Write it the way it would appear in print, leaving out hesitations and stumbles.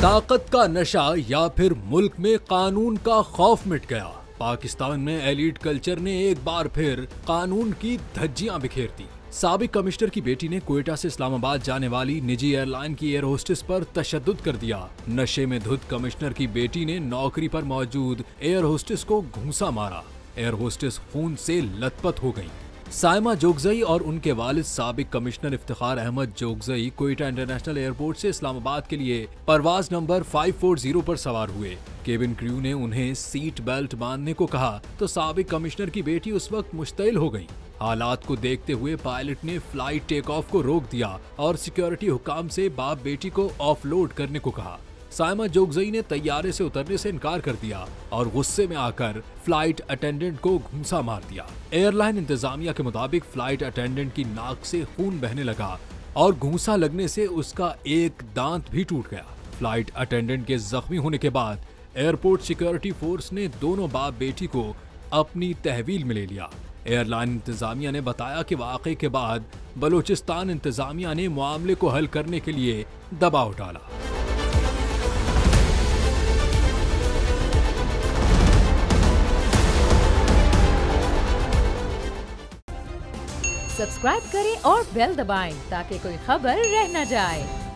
ताकत का नशा या फिर मुल्क में कानून का खौफ मिट गया। पाकिस्तान में एलीट कल्चर ने एक बार फिर कानून की धज्जियां बिखेर दी। साबिक कमिश्नर की बेटी ने क्वेटा से इस्लामाबाद जाने वाली निजी एयरलाइन की एयर होस्टेस पर तशद्दुद कर दिया। नशे में धुत कमिश्नर की बेटी ने नौकरी पर मौजूद एयर होस्टेस को घूंसा मारा। एयर होस्टेस खून से लथपथ हो गई। साइमा जोगजई और उनके वालिद साबिक कमिश्नर इफ्तिखार अहमद जोगजई क्वेटा इंटरनेशनल एयरपोर्ट से इस्लामाबाद के लिए परवाज नंबर 540 पर सवार हुए। केबिन क्रू ने उन्हें सीट बेल्ट बांधने को कहा तो साबिक कमिश्नर की बेटी उस वक्त मुश्तइल हो गई। हालात को देखते हुए पायलट ने फ्लाइट टेक ऑफ को रोक दिया और सिक्योरिटी हुकाम से बाप बेटी को ऑफलोड करने को कहा। साइमा जोगजई ने तैयारे से उतरने से इनकार कर दिया और गुस्से में आकर फ्लाइट अटेंडेंट को घूंसा मार दिया। एयरलाइन इंतजामिया के मुताबिक फ्लाइट अटेंडेंट की नाक से खून बहने लगा और घूंसा लगने से उसका एक दांत भी टूट गया। फ्लाइट अटेंडेंट के जख्मी होने के बाद एयरपोर्ट सिक्योरिटी फोर्स ने दोनों बाप बेटी को अपनी तहवील में ले लिया। एयरलाइन इंतजामिया ने बताया कि वाक़े के बाद बलूचिस्तान इंतजामिया ने मामले को हल करने के लिए दबाव डाला। सब्सक्राइब करें और बेल दबाएं ताकि कोई खबर रह न जाए।